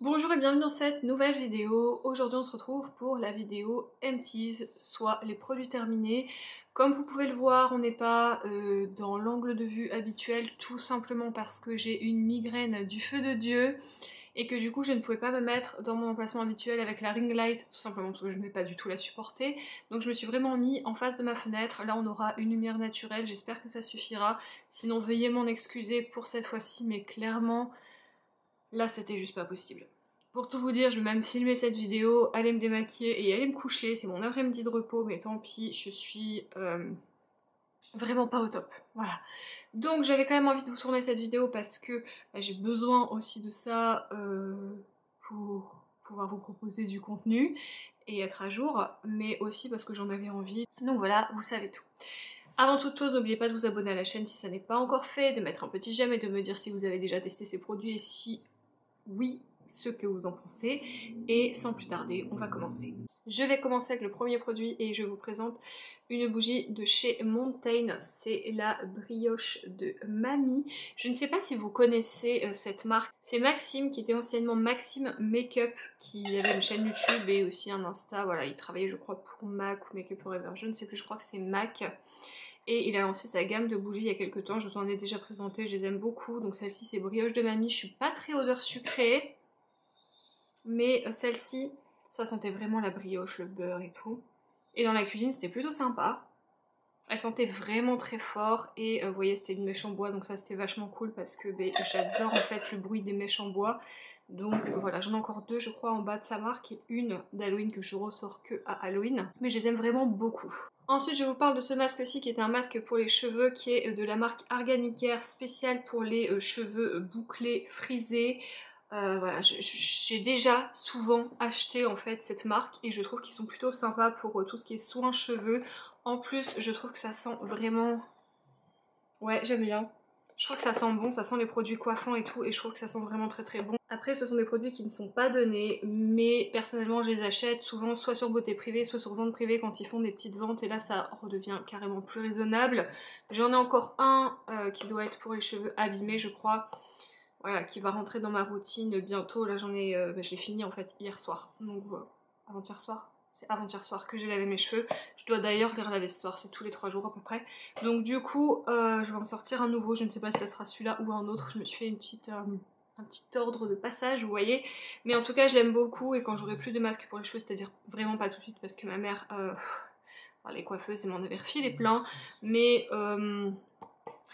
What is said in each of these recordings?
Bonjour et bienvenue dans cette nouvelle vidéo. Aujourd'hui on se retrouve pour la vidéo empties, soit les produits terminés. Comme vous pouvez le voir, on n'est pas dans l'angle de vue habituel, tout simplement parce que j'ai une migraine du feu de Dieu et que du coup je ne pouvais pas me mettre dans mon emplacement habituel avec la ring light, tout simplement parce que je ne vais pas du tout la supporter. Donc je me suis vraiment mis en face de ma fenêtre. Là on aura une lumière naturelle, j'espère que ça suffira. Sinon veuillez m'en excuser pour cette fois-ci, mais clairement là c'était juste pas possible. Pour tout vous dire, je vais même filmer cette vidéo, aller me démaquiller et aller me coucher. C'est mon après-midi de repos, mais tant pis, je suis vraiment pas au top. Voilà. Donc j'avais quand même envie de vous tourner cette vidéo parce que j'ai besoin aussi de ça pour pouvoir vous proposer du contenu et être à jour, mais aussi parce que j'en avais envie. Donc voilà, vous savez tout. Avant toute chose, n'oubliez pas de vous abonner à la chaîne si ça n'est pas encore fait, de mettre un petit j'aime et de me dire si vous avez déjà testé ces produits et si oui, ce que vous en pensez. Et sans plus tarder, on va commencer. Je vais commencer avec le premier produit et je vous présente une bougie de chez Montaigne. C'est la brioche de Mamie. Je ne sais pas si vous connaissez cette marque. C'est Maxime qui était anciennement Maxime Makeup, qui avait une chaîne YouTube et aussi un Insta. Voilà, il travaillait je crois pour MAC ou Makeup Forever. Je ne sais plus, je crois que c'est MAC. Et il a lancé sa gamme de bougies il y a quelques temps, je vous en ai déjà présenté, je les aime beaucoup. Donc celle-ci c'est brioche de Mamie, je suis pas très odeur sucrée, mais celle-ci, ça sentait vraiment la brioche, le beurre et tout. Et dans la cuisine c'était plutôt sympa. Elle sentait vraiment très fort et vous voyez c'était une mèche en bois, donc ça c'était vachement cool parce que j'adore en fait le bruit des mèches en bois. Donc voilà, j'en ai encore deux je crois en bas de sa marque et une d'Halloween que je ressors que à Halloween. Mais je les aime vraiment beaucoup. Ensuite je vous parle de ce masque-ci qui est un masque pour les cheveux qui est de la marque Organicare, spécial pour les cheveux bouclés, frisés. Voilà, j'ai déjà souvent acheté en fait cette marque et je trouve qu'ils sont plutôt sympas pour tout ce qui est soins cheveux. En plus, je trouve que ça sent vraiment... Ouais, j'aime bien. Je trouve que ça sent bon, ça sent les produits coiffants et tout, et je trouve que ça sent vraiment très très bon. Après, ce sont des produits qui ne sont pas donnés, mais personnellement, je les achète souvent soit sur Beauté Privée, soit sur Vente Privée quand ils font des petites ventes, et là, ça redevient carrément plus raisonnable. J'en ai encore un qui doit être pour les cheveux abîmés, je crois. Voilà, qui va rentrer dans ma routine bientôt. Là, j'en ai... je l'ai fini en fait hier soir, donc voilà. Avant-hier soir, c'est avant-hier soir que j'ai lavé mes cheveux. Je dois d'ailleurs les relaver ce soir, c'est tous les 3 jours à peu près. Donc du coup, je vais en sortir un nouveau. Je ne sais pas si ça sera celui-là ou un autre. Je me suis fait une petite, un petit ordre de passage, vous voyez. Mais en tout cas, je l'aime beaucoup. Et quand j'aurai plus de masque pour les cheveux, c'est-à-dire vraiment pas tout de suite parce que ma mère, enfin, les coiffeuses, m'en avaient refilé plein. Mais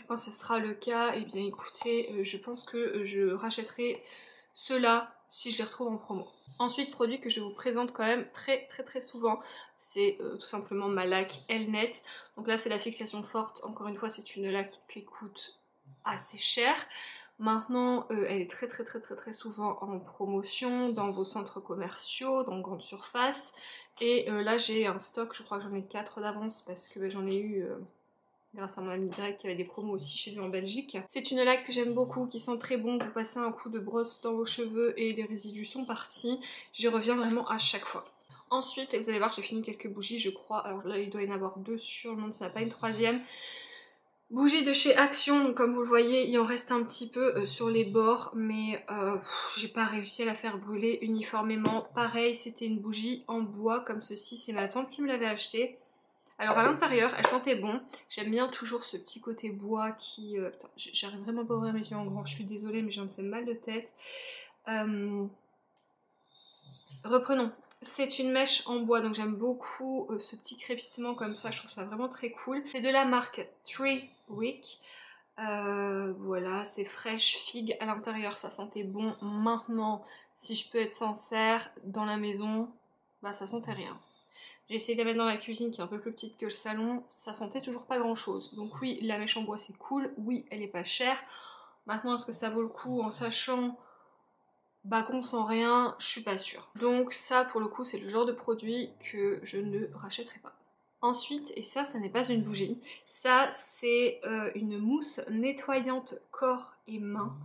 quand ce sera le cas, et bien écoutez, je pense que je rachèterai ceux-là si je les retrouve en promo. Ensuite, produit que je vous présente quand même très souvent, c'est tout simplement ma laque Elnet. Donc là c'est la fixation forte, encore une fois c'est une laque qui coûte assez cher. Maintenant elle est très souvent en promotion dans vos centres commerciaux, dans grandes surfaces. Et là j'ai un stock, je crois que j'en ai 4 d'avance parce que j'en ai eu... grâce à mon ami Greg qui avait des promos aussi chez lui en Belgique. C'est une laque que j'aime beaucoup, qui sent très bon. Vous passez un coup de brosse dans vos cheveux et les résidus sont partis. J'y reviens vraiment à chaque fois. Ensuite, vous allez voir, j'ai fini quelques bougies, je crois. Alors là, il doit y en avoir 2 sur le monde, ça n'a pas une troisième. Bougie de chez Action, donc comme vous le voyez, il en reste un petit peu sur les bords, mais j'ai pas réussi à la faire brûler uniformément. Pareil, c'était une bougie en bois comme ceci, c'est ma tante qui me l'avait achetée. Alors à l'intérieur, elle sentait bon. J'aime bien toujours ce petit côté bois qui... j'arrive vraiment pas à ouvrir mes yeux en grand, je suis désolée mais j'ai un de ces mal de tête. Reprenons. C'est une mèche en bois, donc j'aime beaucoup ce petit crépitement comme ça, je trouve ça vraiment très cool. C'est de la marque Tree Wick. Voilà, c'est fraîche figue à l'intérieur, ça sentait bon. Maintenant, si je peux être sincère, dans la maison, bah ça sentait rien. J'ai essayé de la mettre dans la cuisine qui est un peu plus petite que le salon, ça sentait toujours pas grand chose. Donc oui, la mèche en bois c'est cool, oui elle est pas chère. Maintenant est-ce que ça vaut le coup en sachant bah qu'on sent rien, je suis pas sûre. Donc ça pour le coup c'est le genre de produit que je ne rachèterai pas. Ensuite, et ça n'est pas une bougie, ça c'est une mousse nettoyante corps et mains.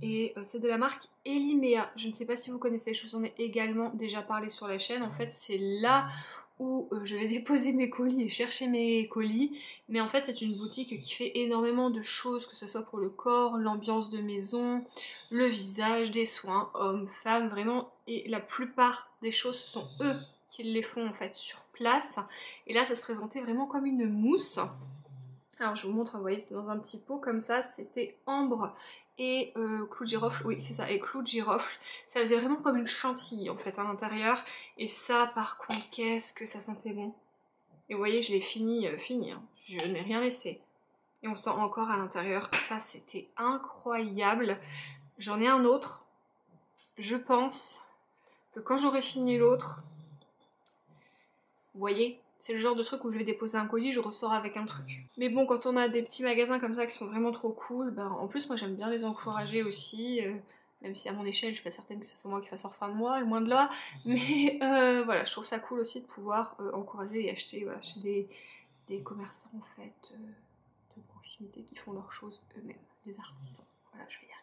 Et c'est de la marque Elimea. Je ne sais pas si vous connaissez, je vous en ai également déjà parlé sur la chaîne. En fait, c'est la où je vais déposer mes colis et chercher mes colis, mais en fait c'est une boutique qui fait énormément de choses, que ce soit pour le corps, l'ambiance de maison, le visage, des soins, hommes, femmes, vraiment, et la plupart des choses ce sont eux qui les font en fait sur place, et là ça se présentait vraiment comme une mousse. Alors je vous montre, vous voyez, c'était dans un petit pot comme ça, c'était ambre et clou de girofle, oui c'est ça, et clou de girofle. Ça faisait vraiment comme une chantilly en fait à l'intérieur. Et ça par contre, qu'est-ce que ça sentait bon. Et vous voyez, je l'ai fini, hein. Je n'ai rien laissé. Et on sent encore à l'intérieur, ça c'était incroyable. J'en ai un autre, je pense que quand j'aurai fini l'autre, vous voyez, c'est le genre de truc où je vais déposer un colis, je ressors avec un truc. Mais bon, quand on a des petits magasins comme ça qui sont vraiment trop cool, ben, en plus moi j'aime bien les encourager aussi, même si à mon échelle je suis pas certaine que c'est moi qui fasse en fin de mois, loin de là, mais voilà, je trouve ça cool aussi de pouvoir encourager et acheter voilà, chez des commerçants en fait de proximité qui font leurs choses eux-mêmes, les artisans. Voilà, je vais y arriver.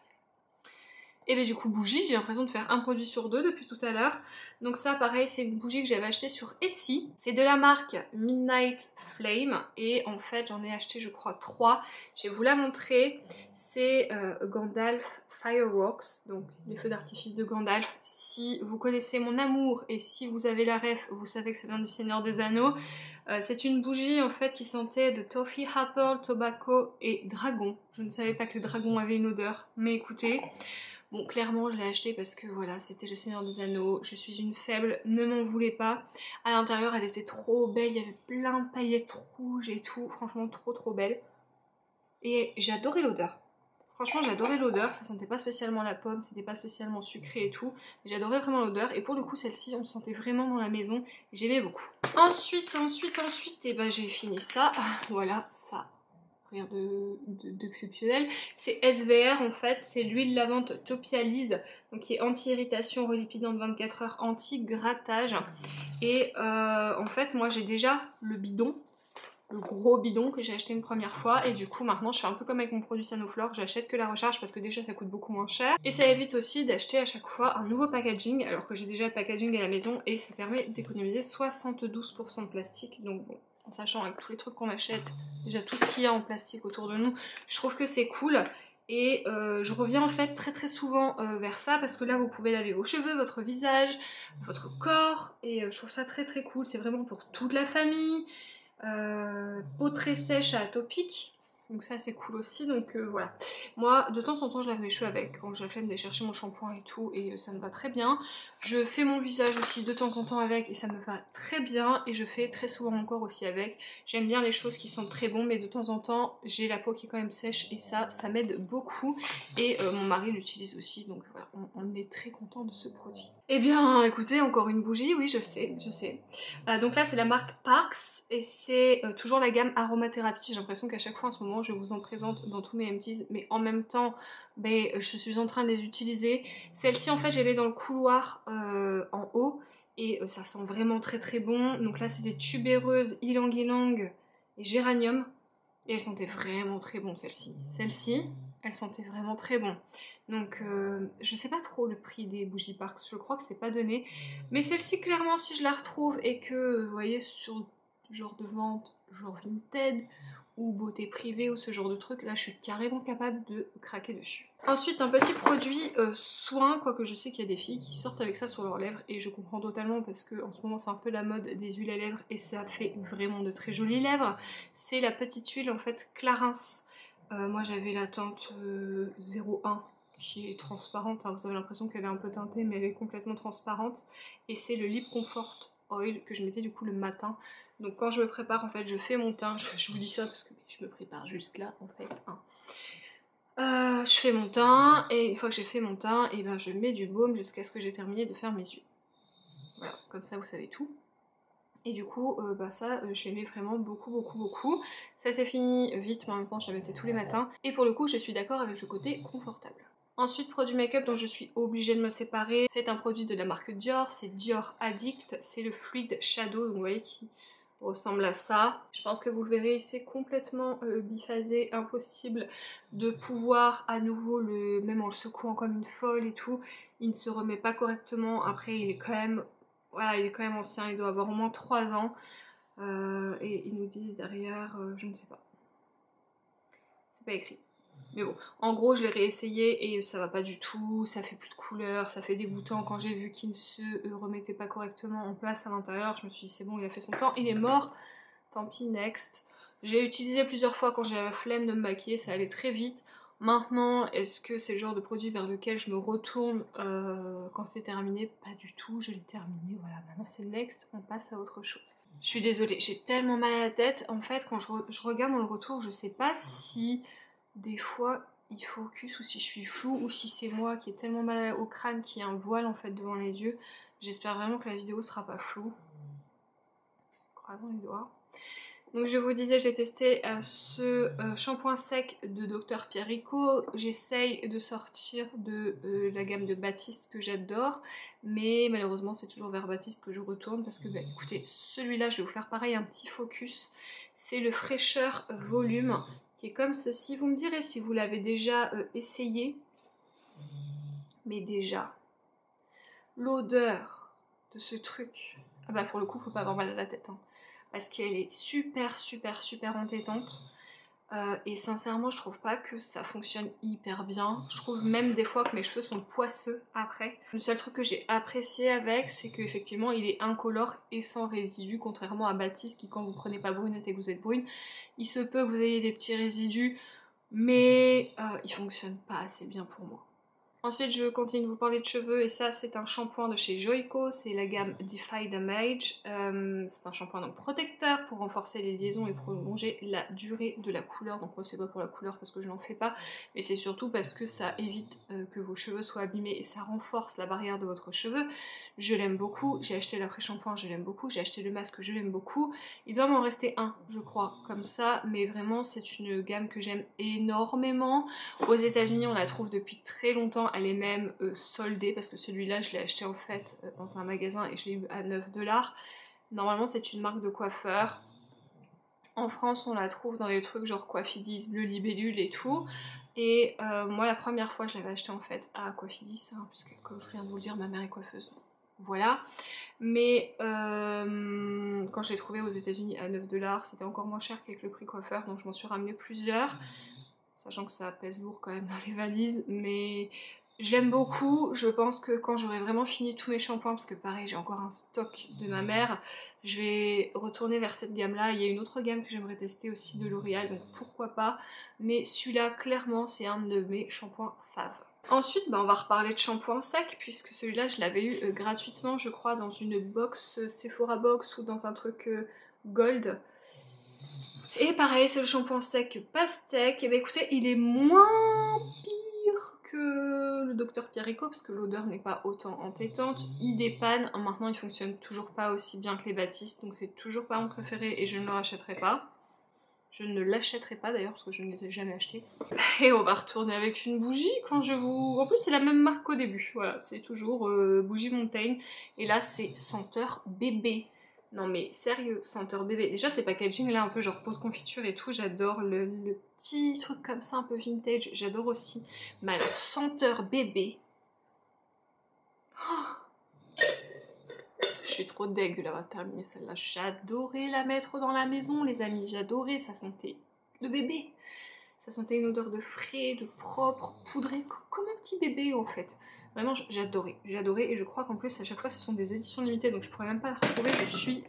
Et bien du coup bougie, j'ai l'impression de faire un produit sur deux depuis tout à l'heure. Donc ça pareil, c'est une bougie que j'avais achetée sur Etsy. C'est de la marque Midnight Flame et en fait j'en ai acheté je crois 3. Je vais vous la montrer. C'est Gandalf Fireworks, donc les feux d'artifice de Gandalf. Si vous connaissez mon amour et si vous avez la ref, vous savez que ça vient du Seigneur des Anneaux. C'est une bougie en fait qui sentait de toffee, apple, tobacco et dragon. Je ne savais pas que le dragon avait une odeur, mais écoutez... Bon, clairement, je l'ai acheté parce que voilà, c'était le Seigneur des Anneaux. Je suis une faible, ne m'en voulez pas. À l'intérieur, elle était trop belle. Il y avait plein de paillettes rouges et tout. Franchement, trop belle. Et j'adorais l'odeur. Franchement, j'adorais l'odeur. Ça sentait pas spécialement la pomme, c'était pas spécialement sucré et tout. Mais j'adorais vraiment l'odeur. Et pour le coup, celle-ci, on sentait vraiment dans la maison. J'aimais beaucoup. Ensuite, et ben j'ai fini ça. Voilà, ça. Rien d'exceptionnel. C'est SVR en fait, c'est l'huile lavante Topialise, donc qui est anti-irritation, relipidante 24 heures, anti-grattage. Et en fait, moi j'ai déjà le bidon, le gros bidon que j'ai acheté une première fois, et du coup maintenant je fais un peu comme avec mon produit Sanoflore, j'achète que la recharge parce que déjà ça coûte beaucoup moins cher. Et ça évite aussi d'acheter à chaque fois un nouveau packaging, alors que j'ai déjà le packaging à la maison, et ça permet d'économiser 72% de plastique, donc bon. En sachant avec tous les trucs qu'on achète, déjà tout ce qu'il y a en plastique autour de nous, je trouve que c'est cool. Et je reviens en fait très souvent vers ça parce que là vous pouvez laver vos cheveux, votre visage, votre corps, et je trouve ça très cool. C'est vraiment pour toute la famille. Peau très sèche à atopique. Donc ça c'est cool aussi, donc voilà. Moi de temps en temps je lave mes cheveux avec, quand j'ai la flemme d'aller chercher mon shampoing et tout, et ça me va très bien. Je fais mon visage aussi de temps en temps avec et ça me va très bien. Et je fais très souvent mon corps aussi avec. J'aime bien les choses qui sentent très bon, mais de temps en temps j'ai la peau qui est quand même sèche et ça m'aide beaucoup. Et mon mari l'utilise aussi, donc voilà, on est très content de ce produit. Eh bien écoutez, encore une bougie, oui je sais. Donc là c'est la marque Parks et c'est toujours la gamme aromathérapie. J'ai l'impression qu'à chaque fois en ce moment je vous en présente dans tous mes empties, mais en même temps je suis en train de les utiliser. Celle-ci en fait j'avais dans le couloir en haut et ça sent vraiment très bon. Donc là c'est des tubéreuses ylang ylang et géranium et elle sentait vraiment très bon celle-ci. Celle-ci elle sentait vraiment très bon. Donc je sais pas trop le prix des bougies Parks, je crois que c'est pas donné. Mais celle-ci clairement si je la retrouve et que vous voyez sur genre de vente, genre Vinted ou beauté privée ou ce genre de truc, là je suis carrément capable de craquer dessus. Ensuite un petit produit soin, quoique je sais qu'il y a des filles qui sortent avec ça sur leurs lèvres et je comprends totalement parce que en ce moment c'est un peu la mode des huiles à lèvres et ça fait vraiment de très jolies lèvres. C'est la petite huile en fait Clarins. Moi j'avais la teinte 01 qui est transparente, hein. Vous avez l'impression qu'elle est un peu teintée mais elle est complètement transparente. Et c'est le Lip Comfort Oil que je mettais du coup le matin. Donc quand je me prépare en fait je fais mon teint, je vous dis ça parce que je me prépare juste là en fait, hein. Je fais mon teint et une fois que j'ai fait mon teint, et ben je mets du baume jusqu'à ce que j'ai terminé de faire mes yeux. Voilà, comme ça vous savez tout. Et du coup, ça, je l'aimais vraiment beaucoup. Ça s'est fini vite, mais en même temps, je la mettais tous les matins. Et pour le coup, je suis d'accord avec le côté confortable. Ensuite, produit make-up dont je suis obligée de me séparer. C'est un produit de la marque Dior, c'est Dior Addict. C'est le Fluid Shadow, donc vous voyez, qui ressemble à ça. Je pense que vous le verrez, c'est complètement biphasé, impossible de pouvoir à nouveau, même en le secouant comme une folle et tout, il ne se remet pas correctement. Après, il est quand même voilà, il est quand même ancien, il doit avoir au moins 3 ans. Et ils nous disent derrière, je ne sais pas. C'est pas écrit. Mais bon, en gros, je l'ai réessayé et ça va pas du tout, ça fait plus de couleurs, ça fait dégoûtant. Quand j'ai vu qu'il ne se remettait pas correctement en place à l'intérieur, je me suis dit c'est bon, il a fait son temps, il est mort, tant pis, next. J'ai utilisé plusieurs fois quand j'ai la flemme de me maquiller, ça allait très vite. Maintenant, est-ce que c'est le genre de produit vers lequel je me retourne quand c'est terminé? Pas du tout, je l'ai terminé, voilà, maintenant c'est next, on passe à autre chose. Je suis désolée, j'ai tellement mal à la tête, en fait quand je regarde dans le retour, je sais pas si des fois il focus ou si je suis floue ou si c'est moi qui ai tellement mal au crâne qu'il y a un voile en fait devant les yeux. J'espère vraiment que la vidéo sera pas floue. Croisons les doigts. Donc je vous disais, j'ai testé ce shampoing sec de Dr Pierrico. J'essaye de sortir de la gamme de Baptiste que j'adore, mais malheureusement c'est toujours vers Baptiste que je retourne parce que bah, écoutez, celui-là je vais vous faire pareil un petit focus. C'est le fraîcheur volume qui est comme ceci. Vous me direz si vous l'avez déjà essayé, mais déjà l'odeur de ce truc, ah bah pour le coup faut pas avoir mal à la tête hein, parce qu'elle est super entêtante et sincèrement je trouve pas que ça fonctionne hyper bien. Je trouve même des fois que mes cheveux sont poisseux après. Le seul truc que j'ai apprécié avec, c'est qu'effectivement il est incolore et sans résidus, contrairement à Baptiste qui, quand vous prenez pas brunette et que vous êtes brune, il se peut que vous ayez des petits résidus, mais il fonctionne pas assez bien pour moi. Ensuite, je continue de vous parler de cheveux et ça, c'est un shampoing de chez Joico, c'est la gamme Defy Damage. C'est un shampoing donc protecteur pour renforcer les liaisons et prolonger la durée de la couleur. Donc moi, c'est pas pour la couleur parce que je n'en fais pas, mais c'est surtout parce que ça évite que vos cheveux soient abîmés et ça renforce la barrière de votre cheveu. Je l'aime beaucoup, j'ai acheté l'après-shampoing, je l'aime beaucoup, j'ai acheté le masque, je l'aime beaucoup. Il doit m'en rester un, je crois, comme ça, mais vraiment, c'est une gamme que j'aime énormément. Aux États-Unis, on la trouve depuis très longtemps. Elle est même soldée parce que celui-là, je l'ai acheté en fait dans un magasin et je l'ai eu à 9 $. Normalement, c'est une marque de coiffeur. En France, on la trouve dans des trucs genre Coiffidis, Bleu Libellule et tout. Et moi, la première fois, je l'avais acheté en fait à Coiffidis, hein, puisque comme je viens de vous le dire, ma mère est coiffeuse. Voilà. Mais quand je l'ai trouvé aux États-Unis à 9 $, c'était encore moins cher qu'avec le prix coiffeur, donc je m'en suis ramené plusieurs. Sachant que ça pèse lourd quand même dans les valises, mais je l'aime beaucoup. Je pense que quand j'aurai vraiment fini tous mes shampoings, parce que pareil j'ai encore un stock de ma mère, je vais retourner vers cette gamme là. Il y a une autre gamme que j'aimerais tester aussi de L'Oréal, donc pourquoi pas, mais celui-là clairement c'est un de mes shampoings fave. Ensuite, on va reparler de shampoing sec, puisque celui-là je l'avais eu gratuitement je crois dans une box Sephora box ou dans un truc gold. Et pareil, c'est le shampoing sec pastèque. Et bah écoutez, il est moins pire que le Dr Pierrico parce que l'odeur n'est pas autant entêtante. Il dépanne. Maintenant, il fonctionne toujours pas aussi bien que les Baptiste, donc c'est toujours pas mon préféré et je ne le rachèterai pas. Je ne l'achèterai pas d'ailleurs parce que je ne les ai jamais achetés. Et on va retourner avec une bougie quand je vous... En plus, c'est la même marque qu'au début. Voilà, c'est toujours bougie Montaigne. Et là, c'est senteur bébé. Non mais sérieux, senteur bébé. Déjà ces packaging là un peu genre pot de confiture et tout, j'adore le petit truc comme ça un peu vintage, j'adore aussi. Mais alors senteur bébé. Oh, je suis trop deg de l'avoir terminée celle-là. J'adorais la mettre dans la maison les amis, j'adorais, ça sentait le bébé. Ça sentait une odeur de frais, de propre, poudré, comme un petit bébé en fait. Vraiment j'adorais et je crois qu'en plus à chaque fois ce sont des éditions limitées donc je pourrais même pas la retrouver, je suis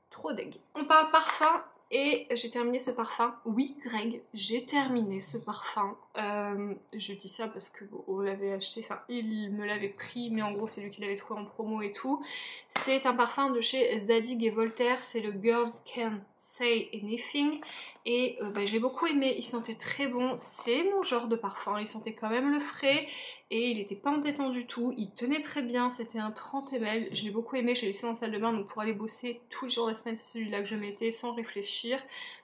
trop deg. On parle parfum et j'ai terminé ce parfum. Oui Greg, j'ai terminé ce parfum. Je dis ça parce que bon, on l'avait acheté, enfin il me l'avait pris mais en gros c'est lui qui l'avait trouvé en promo et tout. C'est un parfum de chez Zadig et Voltaire, c'est le Girls Can Say Anything et je l'ai beaucoup aimé, il sentait très bon, c'est mon genre de parfum, il sentait quand même le frais et il était pas entêtant du tout, il tenait très bien, c'était un 30 ml, je l'ai beaucoup aimé, je l'ai laissé dans la salle de bain donc pour aller bosser tous les jours de la semaine c'est celui-là que je mettais sans réfléchir,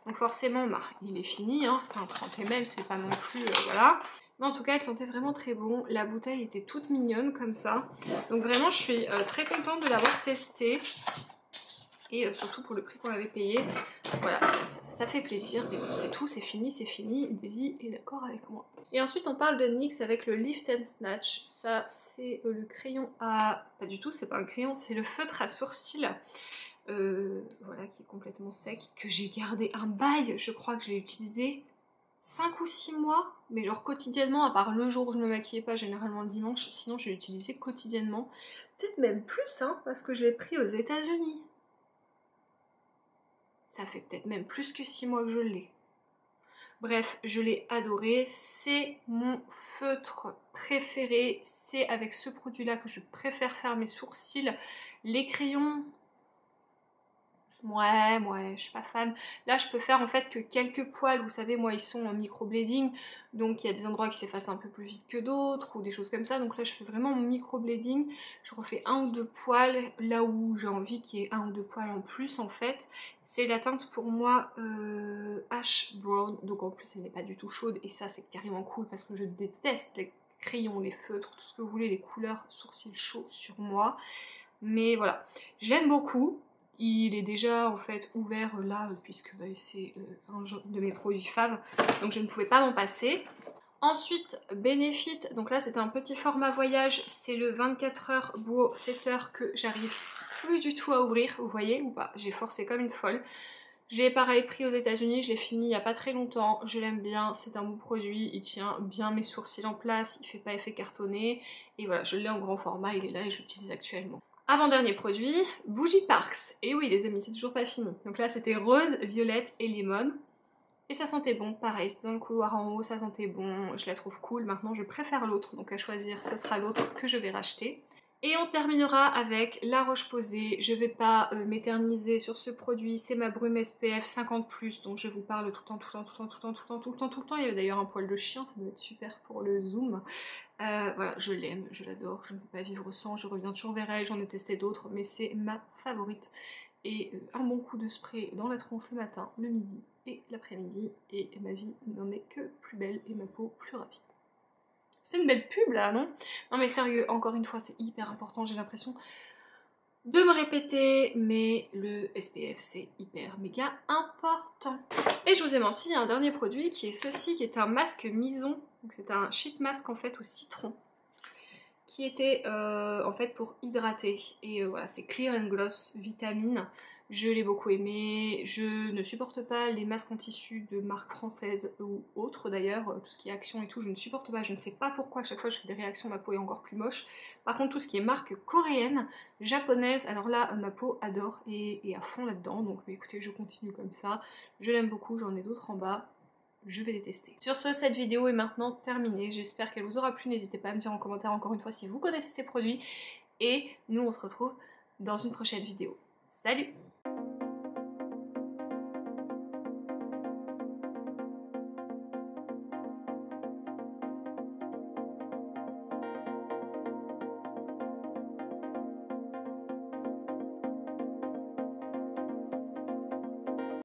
donc forcément il est fini, hein, c'est un 30 ml, c'est pas non plus, voilà. Mais en tout cas, elle sentait vraiment très bon. La bouteille était toute mignonne comme ça. Donc vraiment, je suis très contente de l'avoir testé. Et surtout pour le prix qu'on avait payé, voilà, ça fait plaisir, mais bon, c'est tout, c'est fini, Daisy est d'accord avec moi. Et ensuite on parle de NYX avec le Lift and Snatch, ça c'est le crayon à... pas du tout, c'est pas un crayon, c'est le feutre à sourcils, voilà, qui est complètement sec, que j'ai gardé un bail, je crois que je l'ai utilisé 5 ou 6 mois, mais genre quotidiennement, à part le jour où je me maquillais pas, généralement le dimanche, sinon je l'ai utilisé quotidiennement, peut-être même plus, hein, parce que je l'ai pris aux États-Unis. Ça fait peut-être même plus que 6 mois que je l'ai. Bref, je l'ai adoré. C'est mon feutre préféré. C'est avec ce produit-là que je préfère faire mes sourcils. Les crayons... Ouais, je suis pas fan. Là, je peux faire en fait que quelques poils. Vous savez, moi, ils sont en microblading. Donc, il y a des endroits qui s'effacent un peu plus vite que d'autres ou des choses comme ça. Donc là, je fais vraiment mon microblading. Je refais 1 ou 2 poils là où j'ai envie qu'il y ait 1 ou 2 poils en plus, en fait. C'est la teinte pour moi Ash Brown. Donc, en plus, elle n'est pas du tout chaude. Et ça, c'est carrément cool parce que je déteste les crayons, les feutres, tout ce que vous voulez, les couleurs sourcils chauds sur moi. Mais voilà, je l'aime beaucoup. Il est déjà en fait ouvert là puisque bah, c'est un de mes produits faves, donc je ne pouvais pas m'en passer. Ensuite, Benefit, donc là c'était un petit format voyage, c'est le 24 heures Beau 7 heures que j'arrive plus du tout à ouvrir, vous voyez ou pas, j'ai forcé comme une folle. Je l'ai pareil pris aux États-Unis, je l'ai fini il n'y a pas très longtemps, je l'aime bien, c'est un bon produit, il tient bien mes sourcils en place, il fait pas effet cartonné, et voilà, je l'ai en grand format, il est là et je l'utilise actuellement. Avant-dernier produit, Bougie Parks. Et oui les amis, c'est toujours pas fini. Donc là c'était rose, violette et lemon. Et ça sentait bon, pareil, c'était dans le couloir en haut, ça sentait bon, je la trouve cool. Maintenant je préfère l'autre, donc à choisir, ce sera l'autre que je vais racheter. Et on terminera avec La Roche-Posay. Je vais pas m'éterniser sur ce produit, c'est ma brume SPF 50+, donc je vous parle tout le temps. Il y avait d'ailleurs un poil de chien, ça doit être super pour le zoom. Voilà, je l'aime, je l'adore, je ne peux pas vivre sans, je reviens toujours vers elle, j'en ai testé d'autres, mais c'est ma favorite. Et un bon coup de spray dans la tronche le matin, le midi et l'après-midi, et ma vie n'en est que plus belle et ma peau plus rapide. C'est une belle pub là, non? Non mais sérieux, encore une fois, c'est hyper important, j'ai l'impression de me répéter, mais le SPF c'est hyper méga important. Et je vous ai menti, il y a un dernier produit qui est ceci, qui est un masque Mison, donc c'est un sheet mask en fait au citron, qui était en fait pour hydrater, et voilà, c'est Clear and Gloss Vitamine. Je l'ai beaucoup aimé, je ne supporte pas les masques en tissu de marque française ou autres d'ailleurs, tout ce qui est Action et tout, je ne supporte pas, je ne sais pas pourquoi à chaque fois je fais des réactions, ma peau est encore plus moche. Par contre tout ce qui est marque coréenne, japonaise, alors là ma peau adore et est à fond là-dedans, donc bah, écoutez je continue comme ça, je l'aime beaucoup, j'en ai d'autres en bas. Je vais les tester. Sur ce, cette vidéo est maintenant terminée. J'espère qu'elle vous aura plu. N'hésitez pas à me dire en commentaire encore une fois si vous connaissez ces produits. Et nous, on se retrouve dans une prochaine vidéo. Salut!